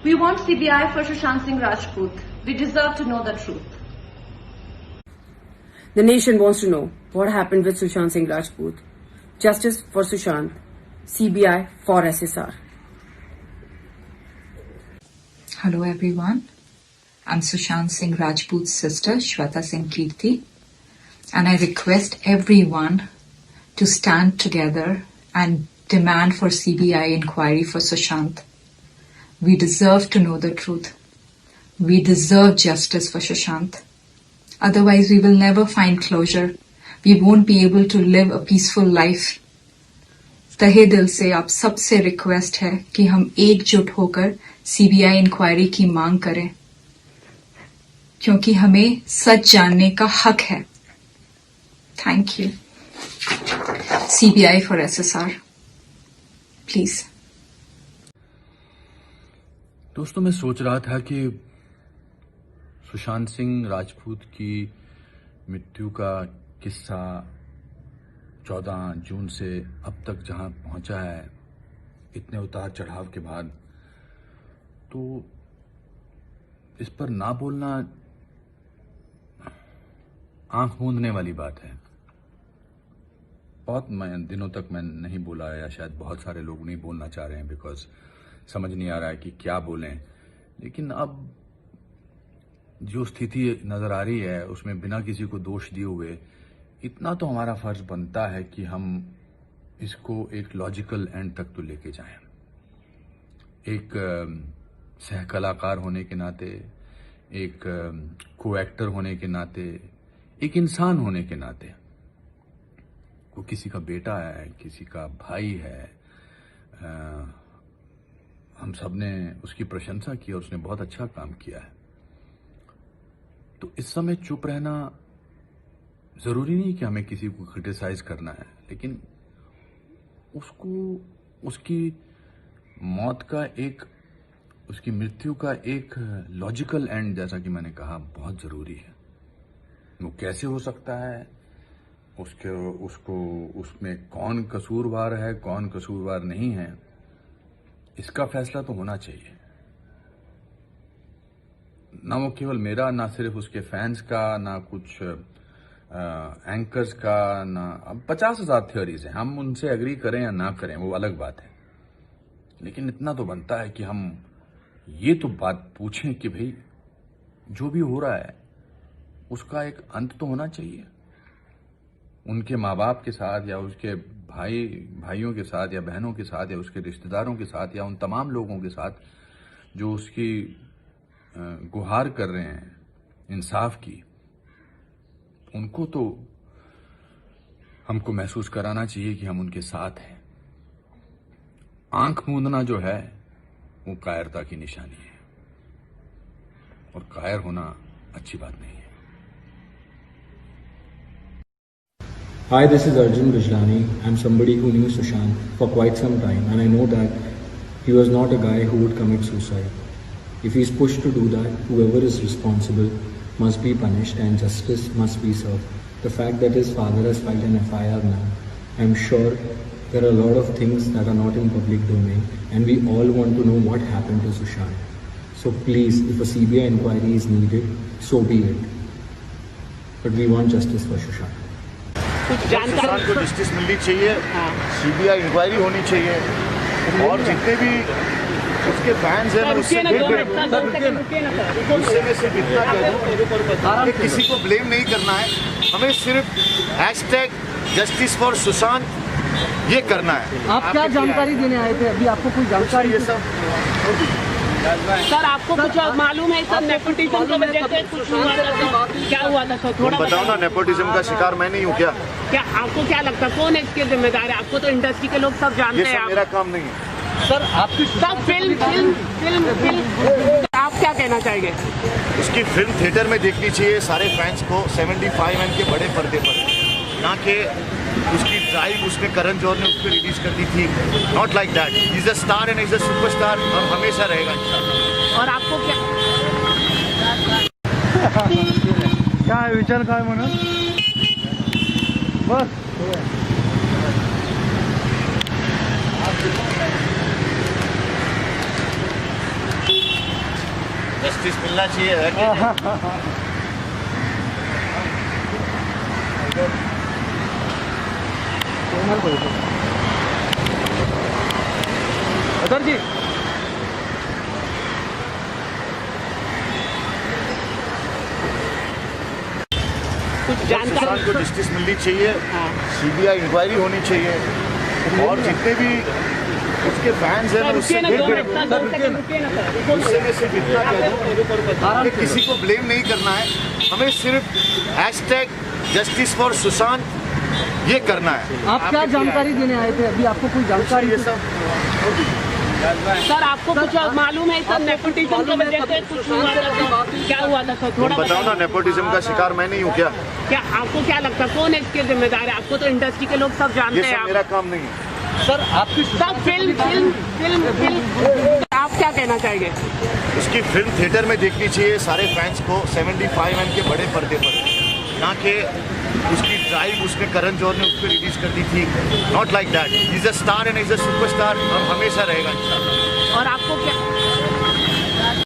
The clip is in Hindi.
We want CBI for Sushant Singh Rajput. We deserve to know the truth. The nation wants to know what happened with Sushant Singh Rajput. Justice for Sushant. CBI for SSR. Hello everyone. I'm Sushant Singh Rajput's sister, Shweta Singh Kirti, and I request everyone to stand together and demand for CBI inquiry for Sushant. We deserve to know the truth. We deserve justice for Sushant. Otherwise, we will never find closure. We won't be able to live a peaceful life. तहे दिल से आप सबसे रिक्वेस्ट है कि हम एकजुट होकर सीबीआई इंक्वायरी की मांग करें, क्योंकि हमें सच जानने का हक है. Thank you. CBI for SSR, please. दोस्तों, मैं सोच रहा था कि सुशांत सिंह राजपूत की मृत्यु का किस्सा 14 जून से अब तक जहां पहुंचा है, इतने उतार चढ़ाव के बाद, तो इस पर ना बोलना आंख मूंदने वाली बात है. बहुत दिनों तक मैं नहीं बोला, या शायद बहुत सारे लोग नहीं बोलना चाह रहे हैं बिकॉज समझ नहीं आ रहा है कि क्या बोलें. लेकिन अब जो स्थिति नजर आ रही है उसमें बिना किसी को दोष दिए हुए इतना तो हमारा फर्ज बनता है कि हम इसको एक लॉजिकल एंड तक तो लेके जाएं. एक सह कलाकार होने के नाते, एक को एक्टर होने के नाते, एक इंसान होने के नाते, वो किसी का बेटा है, किसी का भाई है. हम सब ने उसकी प्रशंसा की और उसने बहुत अच्छा काम किया है. तो इस समय चुप रहना जरूरी नहीं कि हमें किसी को क्रिटिसाइज करना है, लेकिन उसको उसकी मौत का एक, उसकी मृत्यु का एक लॉजिकल एंड, जैसा कि मैंने कहा, बहुत जरूरी है. वो कैसे हो सकता है, उसको उसमें कौन कसूरवार है, कौन कसूरवार नहीं है, इसका फैसला तो होना चाहिए. ना वो केवल मेरा, ना सिर्फ उसके फैंस का, ना कुछ एंकर्स का, ना. अब 50,000 थ्योरीज हैं, हम उनसे एग्री करें या ना करें वो अलग बात है. लेकिन इतना तो बनता है कि हम ये तो बात पूछें कि भाई जो भी हो रहा है उसका एक अंत तो होना चाहिए. उनके माँ बाप के साथ, या उसके भाइयों के साथ, या बहनों के साथ, या उसके रिश्तेदारों के साथ, या उन तमाम लोगों के साथ जो उसकी गुहार कर रहे हैं इंसाफ की, उनको तो हमको महसूस कराना चाहिए कि हम उनके साथ हैं. आंख मूंदना जो है वो कायरता की निशानी है, और कायर होना अच्छी बात नहीं है. Hi, this is Arjun Bijlani. I'm somebody who knew Sushant for quite some time, and I know that he was not a guy who would commit suicide. If he's pushed to do that, whoever is responsible must be punished and justice must be served. The fact that his father has filed an FIR now, I'm sure there are a lot of things that are not in public domain, and we all want to know what happened to Sushant. So please, if a CBI inquiry is needed, so be it. But we want justice for Sushant. Sushant को जस्टिस मिलनी चाहिए, सीबीआई इंक्वायरी होनी चाहिए, और जितने भी उसके फैंस हैं उससे मैं सिर्फ इतना कह दूं कि किसी को ब्लेम नहीं करना है. हमें सिर्फ #जस्टिस फॉर सुशांत ये करना है. आप क्या जानकारी देने आए थे? अभी आपको कोई जानकारी? ये सब सर आपको कुछ मालूम है? सर नेपोटिज्म की वजह से कुछ हुआ था, क्या हुआ था सर? थोड़ा बताओ ना. नेपोटिज्म का शिकार मैं नहीं हूँ क्या? क्या आपको क्या लगता है कौन है इसके जिम्मेदार है? आपको तो इंडस्ट्री के लोग सब जानते हैं. मेरा काम नहीं है सर. आपकी सब फिल्म आप क्या कहना चाहेंगे? उसकी फिल्म थिएटर में देखनी चाहिए सारे फैंस को, 75mm के बड़े पर्दे पर, ना कि उसकी ड्राइव उसने करण जौहर ने उस पर रिलीज कर दी थी. Not like that. Is a star and is a superstar, और हमेशा रहेगा इंशाल्लाह. और आपको क्या विचार काय म्हणून बस जस्टिस मिलना चाहिए है कि अदर जी कुछ सुशांत जानकारी को जस्टिस मिलनी चाहिए, सीबीआई इंक्वायरी होनी चाहिए और जितने भी उसके फैंस हैं सर, उससे रुकिए ना, दो मिनट, सर, 2 सेकंड रुकिए ना, सर। उससे मैं सिर्फ इतना कह दूं कि किसी को ब्लेम नहीं करना है, हमें सिर्फ #जस्टिस फॉर सुशांत ये करना है। आप क्या जानकारी देने आए थे? अभी आपको कोई जानकारी ये सब सर आपको कुछ मालूम है सर नेपोटिज्म की वजह से कुछ हुआ था? क्या हुआ था सर, थोड़ा बताओ ना, बताइए। नेपोटिज्म का शिकार मैं नहीं हूँ क्या? क्या आपको क्या लगता है कौन है इसके जिम्मेदार है? आपको तो इंडस्ट्री के लोग सब जानते ये हैं। सब मेरा काम नहीं है। सर आपकी सर फिल्म आप क्या कहना चाहेंगे? उसकी फिल्म थिएटर में देखनी चाहिए सारे फैंस को 75mm के बड़े पर्दे पर, ना कि उसकी ड्राइव उसने करण जौहर ने उस पर रिलीज कर दी थी। Not like that, is a star and is a superstar और हमेशा रहेगा इंशाल्लाह। और आपको क्या